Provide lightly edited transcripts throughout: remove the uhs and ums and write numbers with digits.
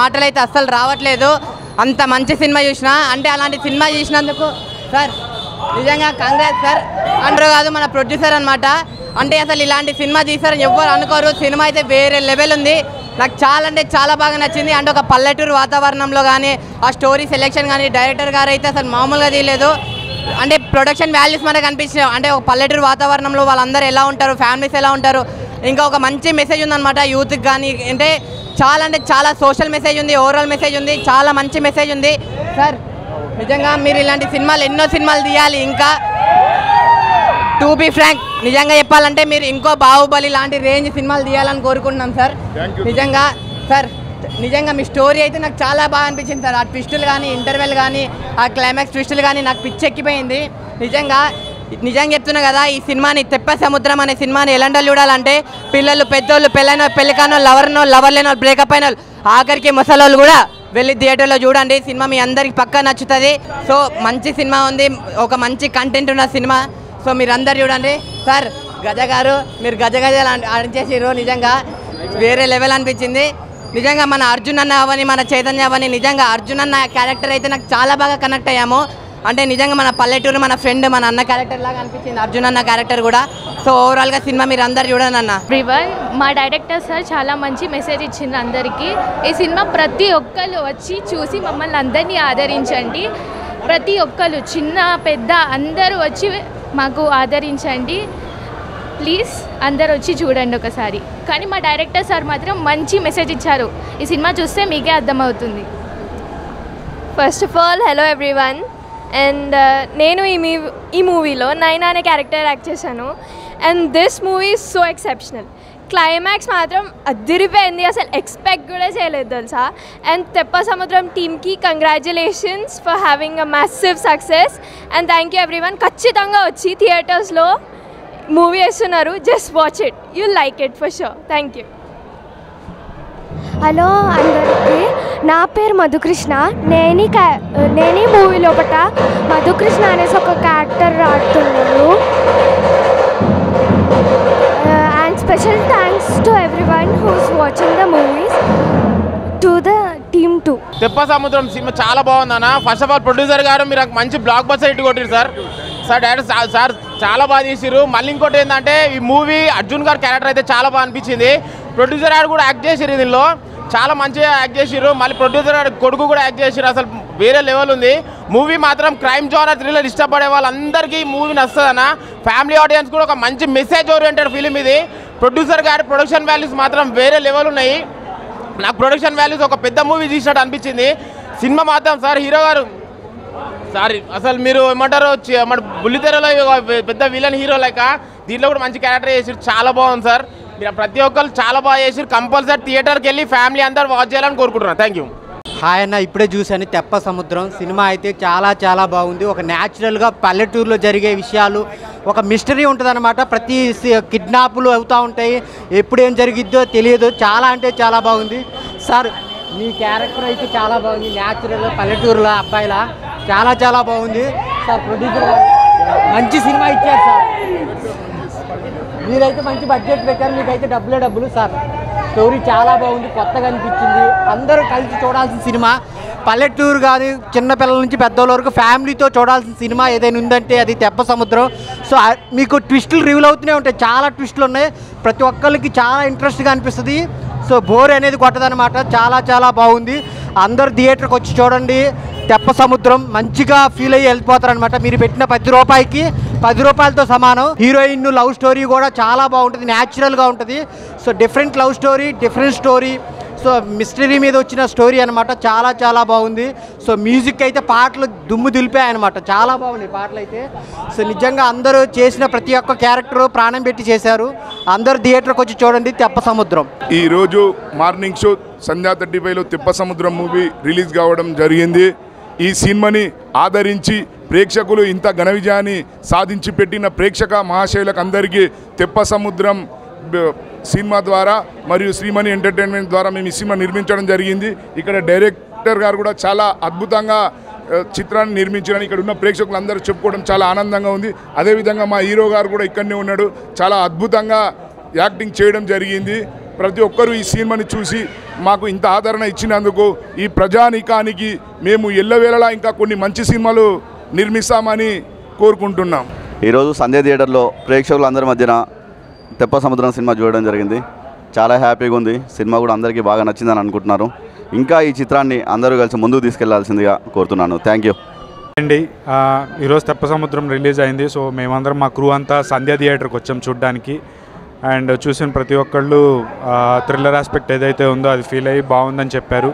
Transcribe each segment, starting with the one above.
మాటలు అయితే అస్సలు రావట్లేదు. అంత మంచి సినిమా చూసినా అంటే అలాంటి సినిమా చూసినందుకు సార్ నిజంగా కంగ్రాట్స్ సార్. అందరూ కాదు మన ప్రొడ్యూసర్ అనమాట. అంటే అసలు ఇలాంటి సినిమా తీస్తారని ఎవ్వరు అనుకోరు. సినిమా అయితే వేరే లెవెల్ ఉంది. నాకు చాలా అంటే చాలా బాగా నచ్చింది. అంటే ఒక పల్లెటూరు వాతావరణంలో కానీ ఆ స్టోరీ సెలెక్షన్ కానీ డైరెక్టర్ గారు అయితే అసలు మామూలుగా తీయలేదు. అంటే ప్రొడక్షన్ వాల్యూస్ మనకు అనిపించాయి. అంటే ఒక పల్లెటూరు వాతావరణంలో వాళ్ళందరూ ఎలా ఉంటారు, ఫ్యామిలీస్ ఎలా ఉంటారు, ఇంకా ఒక మంచి మెసేజ్ ఉందన్నమాట యూత్కి కానీ. అంటే చాలా సోషల్ మెసేజ్ ఉంది, ఓవరాల్ మెసేజ్ ఉంది, చాలా మంచి మెసేజ్ ఉంది సార్. నిజంగా మీరు ఇలాంటి సినిమాలు ఎన్నో సినిమాలు తీయాలి. ఇంకా టు బీ ఫ్రాంక్ నిజంగా చెప్పాలంటే మీరు ఇంకో బాహుబలి లాంటి రేంజ్ సినిమాలు తీయాలని కోరుకుంటున్నాం సార్. నిజంగా సార్ నిజంగా మీ స్టోరీ అయితే నాకు చాలా బాగా అనిపించింది సార్. ఆ ట్విస్టులు కానీ ఇంటర్వెల్ కానీ ఆ క్లైమాక్స్ ట్విస్టులు కానీ నాకు పిచ్చెక్కిపోయింది. నిజంగా చెప్తున్నా కదా, ఈ సినిమాని తెప్ప సముద్రం అనే సినిమాని ఎలాంటి చూడాలంటే పిల్లలు, పెద్దోళ్ళు, పెళ్ళికానో, లవర్ లేనో, బ్రేకప్ అయిన ఆఖరికి ముసలోళ్ళు కూడా వెళ్ళి థియేటర్లో చూడండి. సినిమా మీ అందరికి పక్కా నచ్చుతుంది. సో మంచి సినిమా ఉంది, ఒక మంచి కంటెంట్ ఉన్న సినిమా. సో మీరు అందరు చూడండి సార్. గజ గారు మీరు గజ ఆడించేసారు. నిజంగా వేరే లెవెల్ అనిపించింది. నిజంగా మన అర్జున్ అన్న అవని, మన చైతన్య అవని, నిజంగా అర్జున్ అన్న క్యారెక్టర్ అయితే నాకు చాలా బాగా కనెక్ట్ అయ్యాము. అంటే నిజంగా మన పల్లెటూరు, మన ఫ్రెండ్, మన అన్న క్యారెక్టర్ లాగా అనిపించింది అర్జున్ అన్న క్యారెక్టర్ కూడా. సో ఓవరాల్గా సినిమా మీరు అందరు చూడండి అన్న. ఎవ్రీవన్, మా డైరెక్టర్ సార్ చాలా మంచి మెసేజ్ ఇచ్చింది అందరికీ. ఈ సినిమా ప్రతి ఒక్కరు వచ్చి చూసి మమ్మల్ని అందరినీ ఆదరించండి. ప్రతి ఒక్కరు చిన్న పెద్ద అందరూ వచ్చి మాకు ఆదరించండి ప్లీజ్. అందరు వచ్చి చూడండి ఒకసారి. కానీ మా డైరెక్టర్ సార్ మాత్రం మంచి మెసేజ్ ఇచ్చారు. ఈ సినిమా చూస్తే మీకే అర్థమవుతుంది. First of all hello everyone. And నేను ఈ మూవీలో నైనా అనే క్యారెక్టర్ యాక్ట్ చేశాను. And this movie is so exceptional. Climax మాత్రం అదిరిపోయింది, అసలు ఎక్స్పెక్ట్ కూడా చేయలేదు తెలుసా. అండ్ తెప్ప సముద్రం టీమ్కి congratulations for having a massive success. And thank you everyone. ఖచ్చితంగా వచ్చి థియేటర్స్లో మూవీ వేస్తున్నారు, just watch it, you like it for sure. Thank you. Hello అందరికీ, నా పేరు మధుకృష్ణ. నేను ఈ మూవీ లోపల మధుకృష్ణ అనేసి ఒక క్యారెక్టర్ ఆడుతున్నాను. And special thanks to everyone who's watching the movies, to the team 2. Teppa సముద్రం సినిమా చాలా బాగుందన్న. ఫస్ట్ ఆఫ్ ఆల్ ప్రొడ్యూసర్ గారు మీరు మంచి బ్లాక్ బస్టర్ హిట్ కొట్టారు సార్. డైరెక్టర్ సార్ చాలా బాగా చేసారు. మళ్ళీ ఇంకోటి ఏంటంటే ఈ మూవీ అర్జున్ గారి క్యారెక్టర్ అయితే చాలా బాగా అనిపించింది. ప్రొడ్యూసర్ గారు కూడా యాక్ట్ చేసారు, దీనిలో చాలా మంచిగా యాక్ట్ చేసారు. మళ్ళీ ప్రొడ్యూసర్ గారు కొడుకు కూడా యాక్ట్ చేసారు. అసలు వేరే లెవెల్ ఉంది మూవీ మాత్రం. క్రైమ్ జోనర్ థ్రిల్లర్ ఇష్టపడే వాళ్ళందరికీ మూవీ నచ్చుతుందన్న. ఫ్యామిలీ ఆడియన్స్ కూడా ఒక మంచి మెసేజ్ ఓరియంటెడ్ ఫిలిం ఇది. ప్రొడ్యూసర్ గారి ప్రొడక్షన్ వాల్యూస్ మాత్రం వేరే లెవెల్ ఉన్నాయి. నాకు ప్రొడక్షన్ వాల్యూస్ ఒక పెద్ద మూవీ తీసినట్టు అనిపించింది. సినిమా మాత్రం సార్ హీరో గారు అసలు మీరు ఏమంటారు మన బుల్లితెరలో పెద్ద విలన్ హీరో లైక దీంట్లో కూడా మంచి క్యారెక్టర్ చేసారు. చాలా బాగుంది సార్. మీరు ప్రతి ఒక్కరు చాలా బాగా చేసారు. కంపల్సరీ థియేటర్కి వెళ్ళి ఫ్యామిలీ అందరూ వాచ్ చేయాలని కోరుకుంటున్నాను. Thank you. హాయ్ అన్న, ఇప్పుడే చూశాను తెప్ప సముద్రం సినిమా అయితే చాలా బాగుంది. ఒక న్యాచురల్గా పల్లెటూరులో జరిగే విషయాలు, ఒక మిస్టరీ ఉంటుంది అనమాట. ప్రతి కిడ్నాపులు అవుతూ ఉంటాయి, ఎప్పుడు ఏం జరిగిద్దో తెలియదు. చాలా అంటే చాలా బాగుంది సార్. మీ క్యారెక్టర్ అయితే చాలా బాగుంది. న్యాచురల్ పల్లెటూరులో అబ్బాయిలా చాలా బాగుంది సార్. ప్రొడ్యూసర్ మంచి సినిమా ఇచ్చారు సార్. మీరైతే మంచి బడ్జెట్ పెట్టారు, మీకైతే డబ్బులు సార్. స్టోరీ చాలా బాగుంది, కొత్తగా అనిపించింది. అందరూ కలిసి చూడాల్సిన సినిమా. పల్లెటూరు కానీ చిన్నపిల్లల నుంచి పెద్దోళ్ళ వరకు ఫ్యామిలీతో చూడాల్సిన సినిమా ఏదైనా ఉందంటే అది తెప్ప సముద్రం. సో మీకు ట్విస్టులు రివీల్ అవుతూనే ఉంటాయి, చాలా ట్విస్టులు ఉన్నాయి. ప్రతి ఒక్కరికి చాలా ఇంట్రెస్ట్గా అనిపిస్తుంది. సో బోర్ అనేది కొట్టదనమాట. చాలా బాగుంది. అందరు థియేటర్కి వచ్చి చూడండి. తెప్ప సముద్రం మంచిగా ఫీల్ అయ్యి వెళ్ళిపోతారనమాట. మీరు పెట్టిన 10 రూపాయికి 10 రూపాయలతో సమానం. హీరోయిన్ లవ్ స్టోరీ కూడా చాలా బాగుంటుంది, న్యాచురల్గా ఉంటుంది. So different love story, different story. So mystery మీద వచ్చిన స్టోరీ అనమాట. చాలా బాగుంది. సో మ్యూజిక్ అయితే పాటలు దుమ్ము దులిపాయి అనమాట. చాలా బాగున్నాయి పాటలు అయితే. సో నిజంగా అందరూ చేసిన ప్రతి ఒక్క క్యారెక్టర్ ప్రాణం పెట్టి చేశారు. అందరూ థియేటర్కి వచ్చి చూడండి తెప్ప సముద్రం. ఈరోజు మార్నింగ్ షో సంధ్యా 35లో తెప్ప సముద్రం మూవీ రిలీజ్ కావడం జరిగింది. ఈ సినిమాని ఆదరించి ప్రేక్షకులు ఇంత ఘన విజయాన్ని సాధించి పెట్టిన ప్రేక్షక మహాశయులకు అందరికీ తెప్ప సముద్రం సినిమా ద్వారా మరియు శ్రీమణి ఎంటర్టైన్మెంట్ ద్వారా మేము ఈ సినిమా నిర్మించడం జరిగింది. ఇక్కడ డైరెక్టర్ గారు కూడా చాలా అద్భుతంగా చిత్రాన్ని నిర్మించారని ఇక్కడ ఉన్న ప్రేక్షకులందరూ చెప్పుకోవడం చాలా ఆనందంగా ఉంది. అదేవిధంగా మా హీరో గారు కూడా ఇక్కడనే ఉన్నాడు, చాలా అద్భుతంగా యాక్టింగ్ చేయడం జరిగింది. ప్రతి ఒక్కరూ ఈ సినిమాని చూసి మాకు ఇంత ఆదరణ ఇచ్చినందుకు ఈ ప్రజానీకానికి మేము ఎల్లవేళలా ఇంకా కొన్ని మంచి సినిమాలు నిర్మిస్తామని కోరుకుంటున్నాం. ఈరోజు సంధ్య థియేటర్లో ప్రేక్షకులందరి మధ్యన తెప్ప సముద్రం సినిమా చూడడం జరిగింది. చాలా హ్యాపీగా ఉంది. సినిమా కూడా అందరికీ బాగా నచ్చిందని అనుకుంటున్నారు. ఇంకా ఈ చిత్రాన్ని అందరూ కలిసి ముందుకు తీసుకెళ్లాల్సిందిగా కోరుతున్నాను. థ్యాంక్ యూ అండి. ఈరోజు తెప్ప సముద్రం రిలీజ్ అయింది. సో మేమందరం మా క్రూ అంతా సంధ్య థియేటర్కి వచ్చాం చూడడానికి. అండ్ చూసిన ప్రతి ఒక్కళ్ళు థ్రిల్లర్ ఆస్పెక్ట్ ఏదైతే ఉందో అది ఫీల్ అయ్యి బాగుందని చెప్పారు.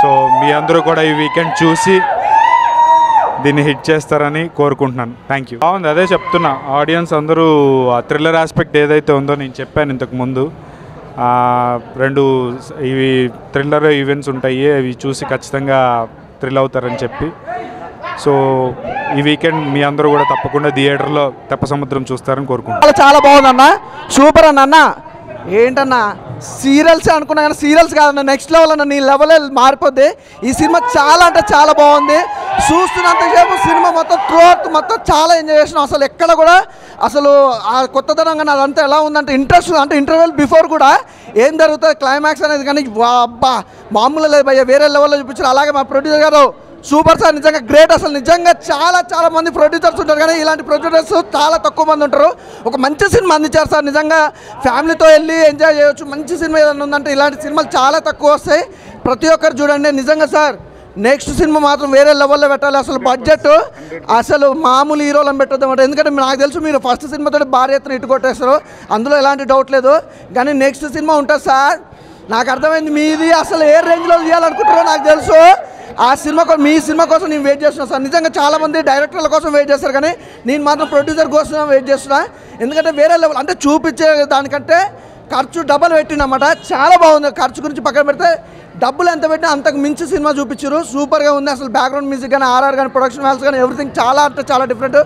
సో మీ అందరూ కూడా ఈ వీకెండ్ చూసి దీన్ని హిట్ చేస్తారని కోరుకుంటున్నాను. Thank you. బాగుంది, అదే చెప్తున్నా. ఆడియన్స్ అందరూ థ్రిల్లర్ ఆస్పెక్ట్ ఏదైతే ఉందో నేను చెప్పాను ఇంతకుముందు, 2 ఇవి థ్రిల్లర్ ఈవెంట్స్ ఉంటాయి, అవి చూసి ఖచ్చితంగా థ్రిల్ అవుతారని చెప్పి. సో ఈ వీకెండ్ మీ అందరూ కూడా తప్పకుండా థియేటర్లో తెప్ప సముద్రం చూస్తారని కోరుకుంటున్నాను. చాలా బాగుందన్న, సూపర్ అన్న. ఏంటన్నా సీరియల్స్ అనుకున్నా కానీ సీరియల్స్ కాదన్న, నెక్స్ట్ లెవెల్ అన్న. నీ లెవెల్ మారిపోద్ది. ఈ సినిమా చాలా అంటే చాలా బాగుంది. చూస్తున్నంతసేపు సినిమా మొత్తం త్రూఅవుట్ మొత్తం చాలా ఎంజాయ్ చేసినాం. అసలు ఎక్కడ కూడా అసలు ఆ కొత్తదనంగా అదంతా ఎలా ఉందంటే ఇంట్రెస్ట్, అంటే ఇంటర్వెల్ బిఫోర్ కూడా ఏం జరుగుతుంది క్లైమాక్స్ అనేది కానీ అబ్బా మామూలు లేదు భయ్య, వేరే లెవెల్లో చూపించారు. అలాగే మా ప్రొడ్యూసర్ గారు సూపర్ సార్, నిజంగా గ్రేట్. అసలు నిజంగా చాలా చాలా మంది ప్రొడ్యూసర్స్ ఉంటారు కానీ ఇలాంటి ప్రొడ్యూసర్స్ చాలా తక్కువ మంది ఉంటారు. ఒక మంచి సినిమా అందించారు సార్. నిజంగా ఫ్యామిలీతో వెళ్ళి ఎంజాయ్ చేయొచ్చు. మంచి సినిమా ఏదైనా ఉందంటే ఇలాంటి సినిమాలు చాలా తక్కువ వస్తాయి. ప్రతి ఒక్కరు చూడండి. నిజంగా సార్ నెక్స్ట్ సినిమా మాత్రం వేరే లెవెల్లో పెట్టాలి. అసలు బడ్జెట్ అసలు మామూలు హీరోలను పెట్టొద్దామంటే, ఎందుకంటే నాకు తెలుసు మీరు ఫస్ట్ సినిమాతో భారీ ఎత్తున ఇటు కొట్టేస్తారు, అందులో ఎలాంటి డౌట్ లేదు. కానీ నెక్స్ట్ సినిమా ఉంటుంది సార్. నాకు అర్థమైంది మీది అసలు ఏ రేంజ్లో తీయాలనుకుంటారో నాకు తెలుసు. ఆ సినిమా మీ సినిమా కోసం నేను వెయిట్ చేస్తున్నాను సార్. నిజంగా చాలామంది డైరెక్టర్ల కోసం వెయిట్ చేస్తారు కానీ నేను మాత్రం ప్రొడ్యూసర్ కోసం వెయిట్ చేస్తున్నా. ఎందుకంటే వేరే లెవెల్ అంటే చూపించే దానికంటే ఖర్చు డబల్ పెట్టినమాట. చాలా బాగుంది. ఖర్చు గురించి పక్కన పెడితే డబ్బులు ఎంత పెట్టినా అంతకు మించి సినిమా చూపించారు. సూపర్గా ఉంది. అసలు బ్యాక్గ్రౌండ్ మ్యూజిక్ కానీ ఆర్ఆర్ కానీ ప్రొడక్షన్ వాల్స్ కానీ ఎవ్రీథింగ్ చాలా అంటే చాలా డిఫరెంట్.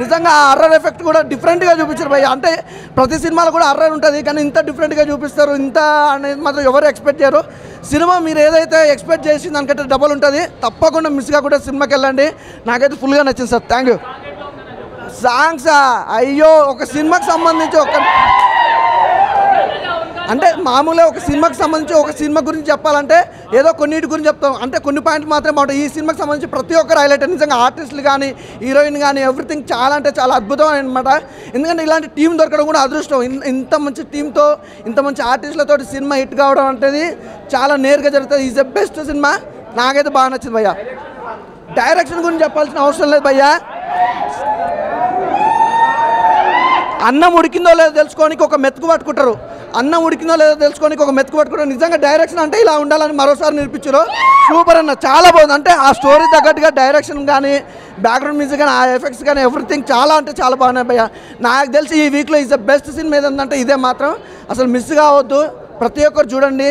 నిజంగా ఆ అర్రర్ ఎఫెక్ట్ కూడా డిఫరెంట్గా చూపించారు భయ్య. అంటే ప్రతి సినిమాలో కూడా అర్రర్ ఉంటుంది కానీ ఇంత డిఫరెంట్గా చూపిస్తారు. ఇంత అనేది మాత్రం ఎవరు ఎక్స్పెక్ట్ చేయరు. సినిమా మీరు ఏదైతే ఎక్స్పెక్ట్ చేసి దానికంటే డబల్ ఉంటుంది. తప్పకుండా మిస్ కాకుండా సినిమాకి వెళ్ళండి. నాకైతే ఫుల్గా నచ్చింది సార్. Thank you. సాంగ్సా అయ్యో, ఒక సినిమాకి సంబంధించి అంటే మామూలుగా ఒక సినిమాకి సంబంధించి ఒక సినిమా గురించి చెప్పాలంటే ఏదో కొన్నిటి గురించి చెప్తాం, అంటే కొన్ని పాయింట్లు మాత్రమే బాగుంటాయి. ఈ సినిమాకి సంబంధించి ప్రతి ఒక్కరు హైలైట్. నిజంగా ఆర్టిస్టులు కానీ హీరోయిన్ కానీ ఎవ్రీథింగ్ చాలా అంటే చాలా అద్భుతమైన అనమాట. ఎందుకంటే ఇలాంటి టీం దొరకడం కూడా అదృష్టం. ఇంత మంచి టీంతో ఇంత మంచి ఆర్టిస్టులతో సినిమా హిట్ కావడం అనేది చాలా నేరుగా జరుగుతుంది. Is the best cinema. నాకైతే బాగా నచ్చింది భయ్య. డైరెక్షన్ గురించి చెప్పాల్సిన అవసరం లేదు భయ్య. అన్నం ఉడికిందో లేదో తెలుసుకోనికి ఒక మెతుకు పట్టుకుంటారు. అన్నం ఉడికిందో లేదో తెలుసుకోనికి ఒక మెతుకు పట్టుకుంటారు. నిజంగా డైరెక్షన్ అంటే ఇలా ఉండాలని మరోసారి నిరూపించారు. సూపర్ అన్న, చాలా బాగుంది. అంటే ఆ స్టోరీ తగ్గట్టుగా డైరెక్షన్ కానీ బ్యాక్గ్రౌండ్ మ్యూజిక్ కానీ ఆ ఎఫెక్ట్స్ కానీ ఎవ్రీథింగ్ చాలా అంటే చాలా బాగున్నాయి భయ్య. నాకు తెలిసి ఈ వీక్లో ఈజ్ ద బెస్ట్ సినిమా ఏదంటే ఇదే మాత్రం. అసలు మిస్ కావద్దు, ప్రతి ఒక్కరు చూడండి.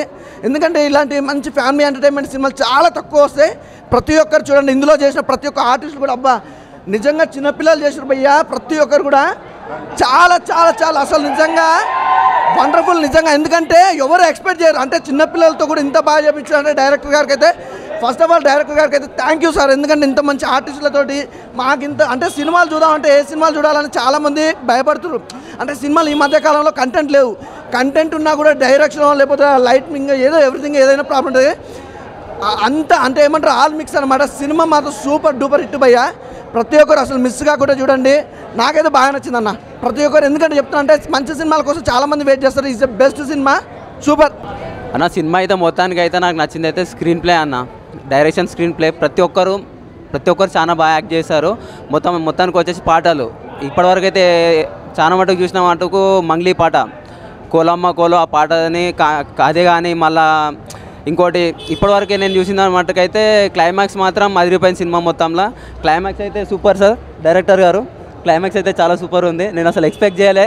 ఎందుకంటే ఇలాంటి మంచి ఫ్యామిలీ ఎంటర్టైన్మెంట్ సినిమాలు చాలా తక్కువ వస్తాయి. ప్రతి ఒక్కరు చూడండి. ఇందులో చేసిన ప్రతి ఒక్క ఆర్టిస్ట్ కూడా అబ్బా నిజంగా చిన్నపిల్లలు చేసారు భయ్య. ప్రతి ఒక్కరు కూడా చాలా చాలా చాలా అసలు నిజంగా వండర్ఫుల్. నిజంగా ఎందుకంటే ఎవరు ఎక్స్పెక్ట్ చేయరు. అంటే చిన్నపిల్లలతో కూడా ఇంత బాగా చేయించారంటే డైరెక్టర్ గారికి అయితే ఫస్ట్ ఆఫ్ ఆల్ డైరెక్టర్ గారికి అయితే థ్యాంక్ యూ సార్. ఎందుకంటే ఇంత మంచి ఆర్టిస్టులతోటి మాకు ఇంత అంటే సినిమాలు చూద్దామంటే ఏ సినిమాలు చూడాలని చాలామంది భయపడుతున్నారు. అంటే సినిమాలు ఈ మధ్య కాలంలో కంటెంట్ లేవు. కంటెంట్ ఉన్నా కూడా డైరెక్షన్ లేకపోతే లైటింగ్ ఏదో ఎవ్రీథింగ్ ఏదైనా ప్రాబ్లం ఉంటుంది. అంత అంటే ఏమంటారు ఆల్ మిక్స్ అనమాట. సినిమా మాత్రం సూపర్ డూపర్ హిట్ భయ్య. ప్రతి ఒక్కరు అసలు మిస్ కాకుండా చూడండి. నాకైతే బాగా నచ్చిందన్న ప్రతి ఒక్కరు. ఎందుకంటే చెప్తున్నా అంటే మంచి సినిమాల కోసం చాలామంది వెయిట్ చేస్తారు. Is the best cinema. Super అన్న. సినిమా అయితే మొత్తానికి అయితే నాకు నచ్చింది అయితే స్క్రీన్ ప్లే అన్న, డైరెక్షన్, స్క్రీన్ ప్లే ప్రతి ఒక్కరు చాలా బాగా యాక్ట్ చేశారు. మొత్తానికి వచ్చేసి పాటలు ఇప్పటివరకు అయితే చాలా మటుకు చూసిన మటుకు మంగ్లీ పాట కోలమ్మ కోలో ఆ పాటని అదే కానీ మళ్ళా ఇంకోటి ఇప్పటివరకే నేను చూసిన మటుకైతే క్లైమాక్స్ మాత్రం అదిరిపోయిన సినిమా మొత్తంలో. క్లైమాక్స్ అయితే సూపర్ సార్. డైరెక్టర్ గారు క్లైమాక్స్ అయితే చాలా సూపర్ ఉంది. నేను అసలు ఎక్స్పెక్ట్ చేయలే.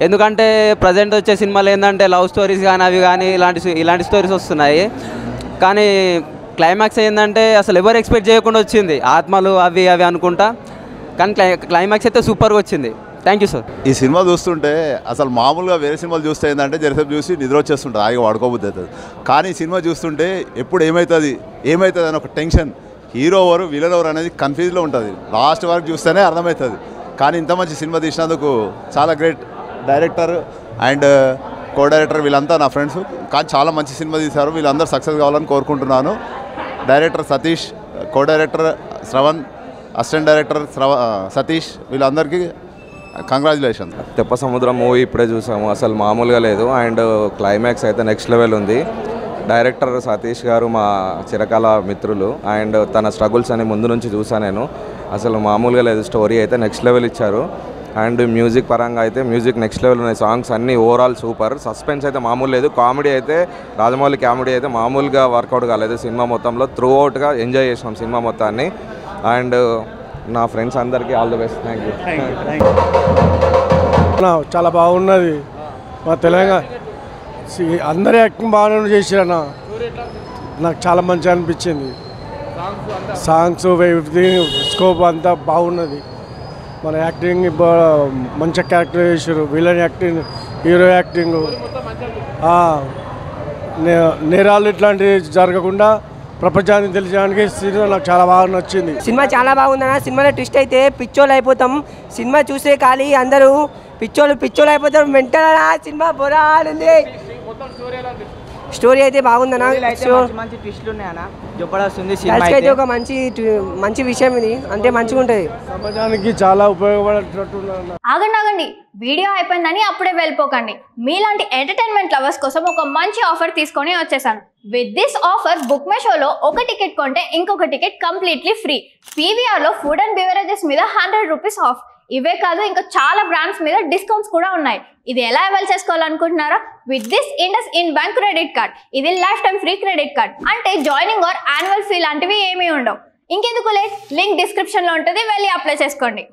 ఎందుకంటే ప్రజెంట్ వచ్చే సినిమాలు ఏంటంటే లవ్ స్టోరీస్ కానీ అవి కానీ ఇలాంటి స్టోరీస్ వస్తున్నాయి. కానీ క్లైమాక్స్ ఏంటంటే అసలు ఎవరు ఎక్స్పెక్ట్ చేయకుండా వచ్చింది. ఆత్మలు అవి అనుకుంటా. కానీ క్లైమాక్స్ అయితే సూపర్గా వచ్చింది. Thank you sir. ఈ సినిమా చూస్తుంటే అసలు మామూలుగా వేరే సినిమాలు చూస్తే ఏంటంటే జరసేపు చూసి నిద్ర వచ్చేస్తుంటుంది, ఆగి వాడుకోబుద్ది అవుతుంది. కానీ ఈ సినిమా చూస్తుంటే ఎప్పుడు ఏమవుతుంది అని ఒక టెన్షన్. హీరో ఎవరు విలన్ ఎవరు అనేది కన్ఫ్యూజ్లో ఉంటుంది. లాస్ట్ వరకు చూస్తేనే అర్థమవుతుంది. కానీ ఇంత మంచి సినిమా తీసినందుకు చాలా great director and co director వీళ్ళంతా నా ఫ్రెండ్స్. కానీ చాలా మంచి సినిమా తీశారు. వీళ్ళందరూ సక్సెస్ కావాలని కోరుకుంటున్నాను. Director Satish, co director Shravan, assistant director Satish, వీళ్ళందరికీ కంగ్రాచులేషన్. తెప్ప సముద్రం మూవీ ఇప్పుడే చూసాము, అసలు మామూలుగా లేదు. అండ్ క్లైమాక్స్ అయితే నెక్స్ట్ లెవెల్ ఉంది. డైరెక్టర్ సతీష్ గారు మా చిరకాల మిత్రులు. అండ్ తన స్ట్రగుల్స్ అని ముందు నుంచి చూసాను నేను. అసలు మామూలుగా లేదు. స్టోరీ అయితే నెక్స్ట్ లెవెల్ ఇచ్చారు. అండ్ మ్యూజిక్ పరంగా అయితే మ్యూజిక్ నెక్స్ట్ లెవెల్ ఉన్నాయి. సాంగ్స్ అన్నీ ఓవరాల్ సూపర్. సస్పెన్స్ అయితే మామూలు లేదు. కామెడీ అయితే రాజమౌళి కామెడీ అయితే మామూలుగా వర్కౌట్ కాలేదు సినిమా మొత్తంలో. త్రూ అవుట్గా ఎంజాయ్ చేసినాం సినిమా మొత్తాన్ని. అండ్ నా ఫ్రెండ్స్ అందరికీ all the best. Thank you. చాలా బాగున్నది. మా తెలంగాణ అందరి యాక్టింగ్ బాగానే చేసిరన్న. నాకు చాలా మంచిగా అనిపించింది. సాంగ్స్ స్కోప్ అంతా బాగున్నది. మన యాక్టింగ్ మంచిగా క్యారెక్టర్ చేసారు. విలన్ యాక్టింగ్, హీరో యాక్టింగ్, నేరాలు ఇట్లాంటివి జరగకుండా ప్రపంచానికి తెలియడానికి సినిమా నాకు చాలా బాగా నచ్చింది. సినిమా చాలా బాగుందన్న. సినిమాలో ట్విస్ట్ అయితే పిచ్చోళ్ళు అయిపోతాం. సినిమా చూసే ఖాళీ అందరూ పిచ్చోళ్ళు అయిపోతారు. మెంటల్ సినిమా బొరా ఉంది. స్టోరీ అయితే బాగుందన్న. మంచి ట్విస్ట్లు ఉన్నాయన్న. అయితే ఒక మంచి విషయం ఇది. అంటే మంచిగా ఉంటుంది. సమాజానికి చాలా ఉపయోగపడేటట్టు. ఆగండి, వీడియో అయిపోయిందని అప్పుడే వెళ్ళిపోకండి. మీలాంటి ఎంటర్టైన్మెంట్ లవర్స్ కోసం ఒక మంచి ఆఫర్ తీసుకొని వచ్చేసాను. With this offer Book My షోలో ఒక టికెట్ కొంటే ఇంకొక టికెట్ కంప్లీట్లీ ఫ్రీ. పీవీఆర్లో ఫుడ్ అండ్ బెవరేజెస్ మీద 100 రూపీస్ ఆఫ్. ఇవే కాదు, ఇంకా చాలా బ్రాండ్స్ మీద డిస్కౌంట్స్ కూడా ఉన్నాయి. ఇది ఎలా అవైల్ చేసుకోవాలనుకుంటున్నారా? With this IndusInd bank credit card. ఇది lifetime free credit card. అంటే జాయినింగ్ ఆర్ యాన్యువల్ ఫీ లాంటివి ఏమీ ఉండవు. ఇంకెందుకు లేట్, లింక్ డిస్క్రిప్షన్లో ఉంటుంది, వెళ్ళి అప్లై చేసుకోండి.